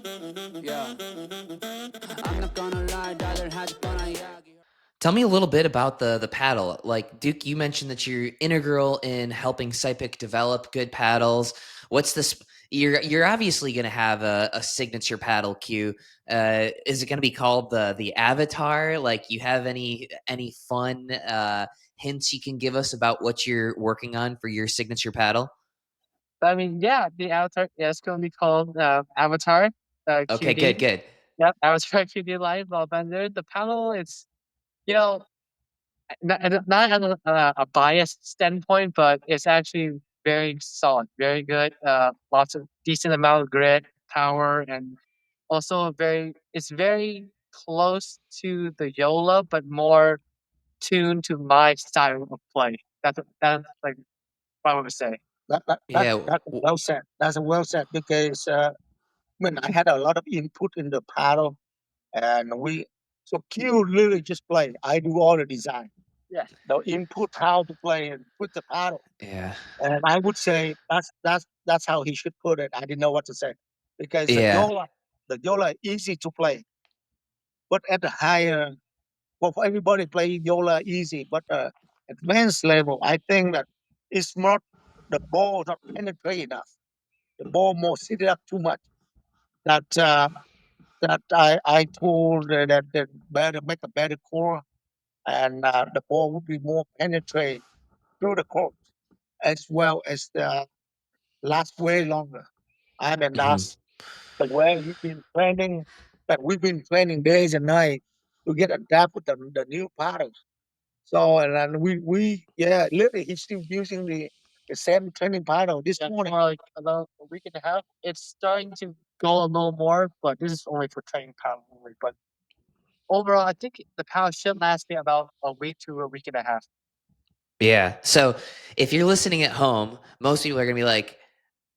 Yeah. I'm not gonna lie, rather had gonna yagi. Tell me a little bit about the paddle. Like Duke, you mentioned that you're integral in helping Sypic develop good paddles. What's this? You're obviously going to have a signature paddle cue. Is it going to be called the Avatar? Like, you have any fun hints you can give us about what you're working on for your signature paddle? I mean, yeah, the Avatar, yeah, it's gonna be called Avatar Okay, QD. good, good. Yep, Avatar QD Live Bender. The panel, it's you know not at a biased standpoint, but it's actually very solid, very good. Lots of decent amount of grit, power, and also it's very close to the Yola, but more tuned to my style of play. That's like what I would say. Yeah. That's well said. That's well said because I had a lot of input in the paddle, and so Q literally just play. I do all the design, Yeah. the input how to play and put the paddle. Yeah. And I would say that's how he should put it. I didn't know what to say because Yeah. the Yola easy to play, but at the higher for everybody playing Yola easy, but advanced level, I think that it's not the ball not penetrate enough. The ball more sit up too much. That that I told that better make a better core and the ball would be more penetrate through the court as well as the last way longer. I mean Mhm. that's the way we've been training that we've been training days and night to get adapt with the new patterns. So and then we yeah, literally he's still using the same training pattern this Yeah, morning. for like about a week and a half. It's starting to go a little more, but this is only for training power only. But overall, I think the power should last me about a week to a week and a half. Yeah. So if you're listening at home, most people are going to be like,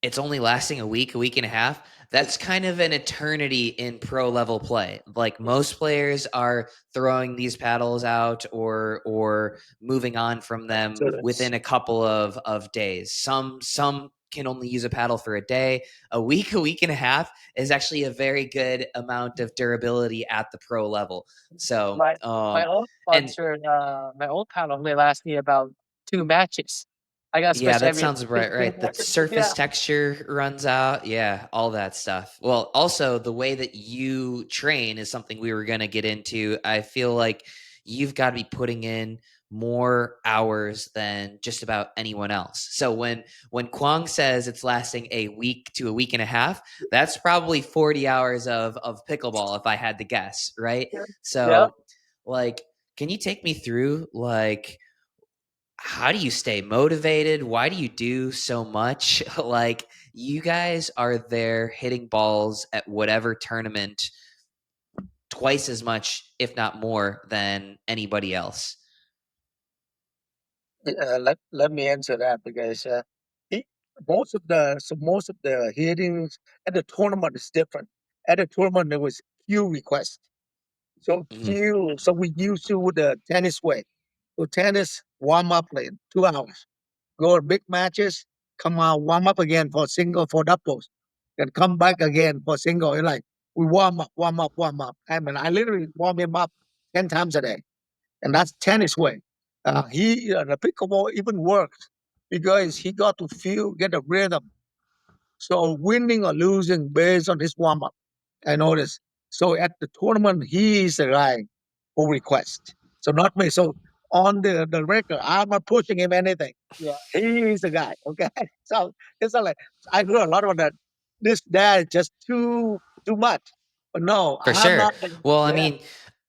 it's only lasting a week and a half. That's kind of an eternity in pro level play. Like, most players are throwing these paddles out or moving on from them So that's within a couple of days. Some can only use a paddle for a day. A week and a half is actually a very good amount of durability at the pro level. So, My my old and sponsor, my old paddle only lasts me about 2 matches. I gotta yeah, switch that every sounds two, right. two Right. The matches. surface Yeah. texture runs out. Yeah, all that stuff. Well, also the way that you train is something we were going to get into. I feel like you've got to be putting in more hours than just about anyone else. So when Quang says it's lasting a week to a week and a half, that's probably 40 hours of pickleball if I had to guess, right? Yeah. So, like, can you take me through, like, how do you stay motivated? Why do you do so much? Like, you guys are there hitting balls at whatever tournament twice as much, if not more, than anybody else. let me answer that because he, most of the hearings at the tournament is different. At the tournament there was queue request. So Mhm. queue so we used to the tennis way. So tennis warm up in 2 hours. Go to big matches, come out, warm up again for single for doubles. Then come back again for single. It's like we warm up, warm up, warm up. I mean I literally warm him up 10 times a day. And that's tennis way. The pickleball even works because he got to feel, get a rhythm. So winning or losing based on his warm up. I noticed. So at the tournament, he is the guy who requests. So not me. So on the record, I'm not pushing him anything. Yeah. He is the guy. Okay. So it's not like I heard a lot of that. This dad is just too much. But no, For I'm sure. not. Well, I Yeah. mean,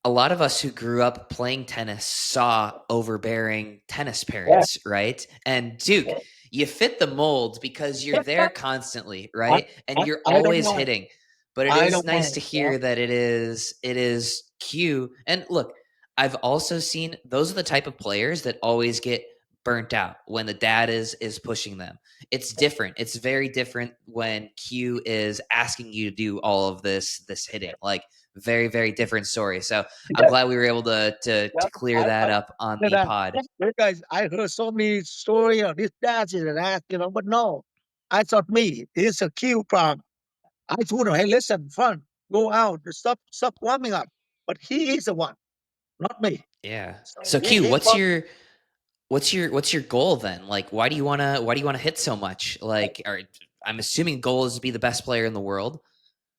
a lot of us who grew up playing tennis saw overbearing tennis Yeah. parents, right? And Duke, you fit the mold because you're there constantly, I, right? And you're I don't always mind. hitting. But it I is don't nice to mind. Yeah. hear that it is cue. And look, I've also seen those are the type of players that always get burnt out when the dad is pushing them. It's different. It's very different when Q is asking you to do all of this hitting. Like, very, very different story. So I'm Yeah. glad we were able to Yeah. clear that up on You the know, pod. you guys, I heard so many stories of this, that, and that, but no, I thought me, it's a cue problem. I told him, hey, listen, fun, go out, stop warming up. But he is the one, not me. Yeah. So So Q, what's your goal then? Like, why do you wanna hit so much? Like, or I'm assuming goal is to be the best player in the world.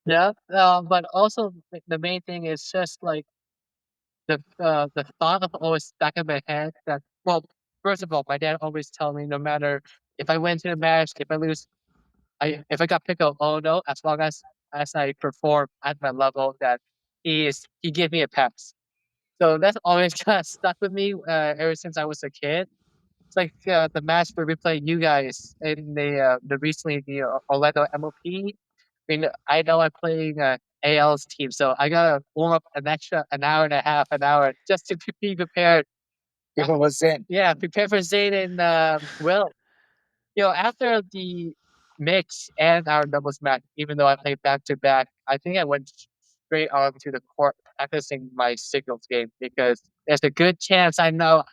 Yeah. But also the main thing is just like the thought of always stuck in my head that, well, first of all, my dad always tell me no matter if I went to the match, if I lose, if I got picked up, oh no, as long as I perform at my level, that he gave me a pass. So that's always kind of stuck with me ever since I was a kid. It's like the match where we played you guys in the recently the Orlando MOP. I mean, I know I'm playing AL's team, so I gotta warm up an extra an hour and a half, an hour just to be prepared. people were saying, Yeah, prepare for Zane and Will. After the mix and our doubles match, even though I played back to back, I think I went straight on to the court practicing my signals game because there's a good chance I know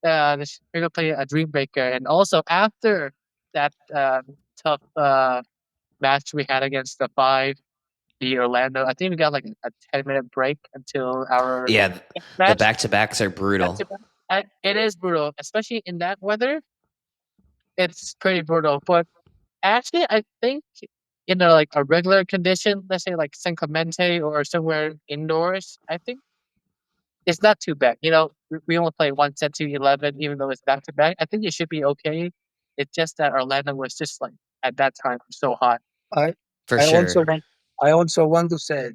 we're gonna play a Dream Breaker. And also after that tough match we had against the Orlando, I think we got like a 10-minute break until our Yeah, next the match. back-to-backs are Back to brutal. back. It is brutal, especially in that weather. It's pretty brutal, but actually, I think in a regular condition, let's say like San Clemente or somewhere indoors, I think it's not too bad. We only play 1 set to 11, even though it's back to back. I think it should be okay. It's just that Orlando was just like at that time so hot. I, For I also sure. want, I also want to say,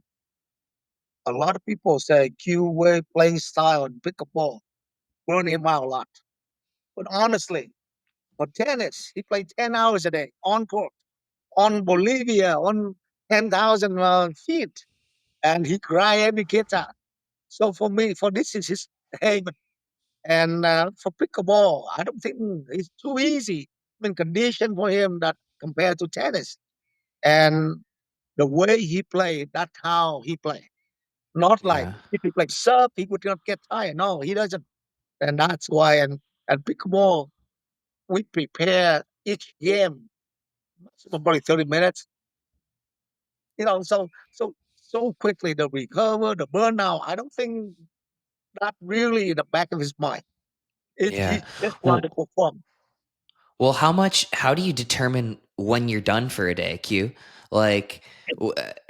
a lot of people say Q way playing style and pickleball burn him out a lot. But honestly, for tennis, he played 10 hours a day on court, on Bolivia, on 10,000 feet, and he cry every guitar. So for me, for this is his aim. And for pickleball, I don't think it's too easy. I mean, condition for him that compared to tennis. And the way he played, that's how he played. Not like Yeah. if he played serve, he would not get tired. No, he doesn't. And that's why, and pickleball, we prepare each game, maximum probably 30 minutes. So quickly the recover, the burnout. I don't think that really in the back of his mind. Yeah. He just want to Well, perform. how do you determine when you're done for a day, Q? Like,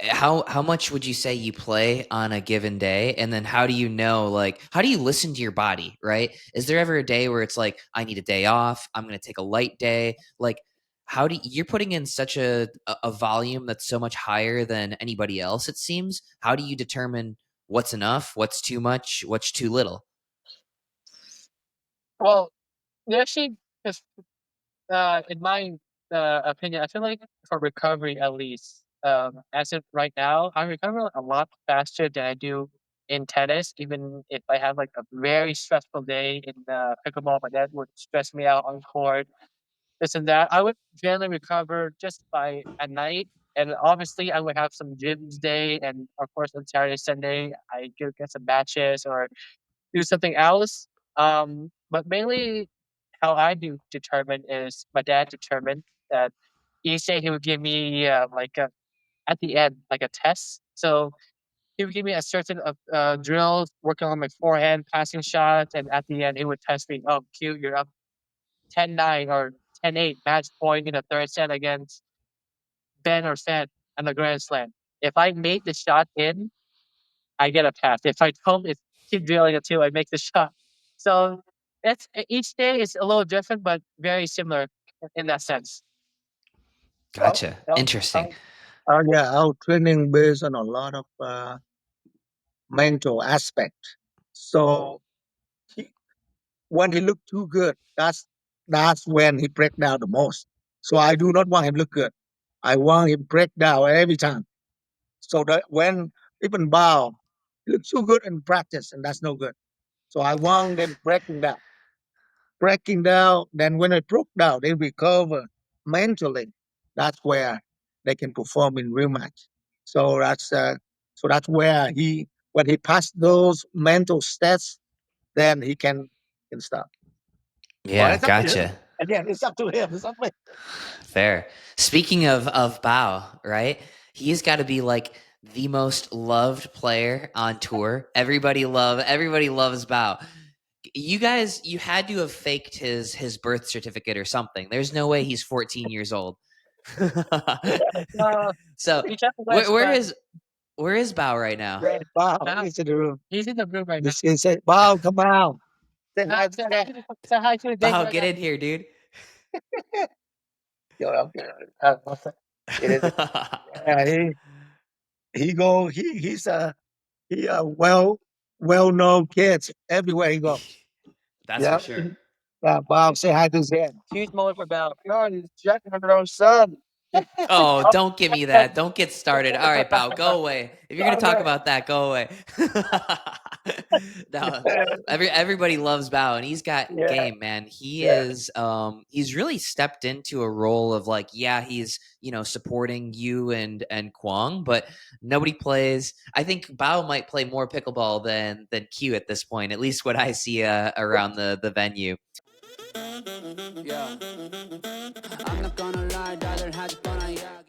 how much would you say you play on a given day? And then how do you know, like, how do you listen to your body, right? Is there ever a day where it's like, I need a day off, I'm going to take a light day? Like, you're putting in such a volume that's so much higher than anybody else, it seems. How do you determine what's enough, what's too much, what's too little? Well, actually, if, in my opinion, I feel like for recovery at least, as of right now, I recover a lot faster than I do in tennis. Even if I have like a very stressful day in pickleball, my dad would stress me out on court, this and that. I would generally recover just by at night. And obviously, I would have some gyms day, and of course, on Saturday, Sunday, I get some matches or do something else. But mainly, how I do determine is my dad determined that each day he would give me at the end like a test. So he would give me a certain of drills, working on my forehand, passing shots, and at the end he would test me. Oh, Q, you're up 10-9 or 10-8 match point in the third set against Ben or Fed on the Grand Slam. If I made the shot in, I get a pass. If I don't, it's keep drilling until I make the shot. So each day is a little different, but very similar in that sense. Well, Gotcha. well, Interesting. yeah, our training based on a lot of mental aspect. So he, when he looked too good, that's when he break down the most. So I do not want him look good. I want him break down every time. So that when even bow, he looks too good in practice, and that's no good. So I want them breaking down. Then when I broke down, they recover mentally. That's where they can perform in real match. So that's where when he passed those mental stats, then he can start. But Yeah, it's up to him. gotcha. Again, it's up to him. It's up to me. Fair. Speaking of Bao, right? he's got to be like the most loved player on tour. Everybody loves Bao. You guys, you had to have faked his birth certificate or something. There's no way he's 14 years old. So We checked the West, where but is Bao right now? Wow, Bao- he's in the room. he's in the room right now. He said, "Wow, come out." Say hi to Say hi Dad. say hi to Dave Bao, right get now. in here, dude. Yo, okay. What's that? It is. Yeah, he's a well known kid everywhere he goes. That's Yeah. for sure. Bob, say hi to Zane. Huge moment for Bao. God, he's checking on their own son. Oh, don't give me that. Don't get started. All right, Bao, go away. If you're gonna talk about that, go away. No, everybody loves Bao, and he's got Yeah. game, man. He Yeah. is he's really stepped into a role of like, yeah, he's supporting you and Quang, but nobody plays. I think Bao might play more pickleball than Q at this point, at least what I see around the venue. Yeah. I'm not gonna lie, rather had fun, yeah.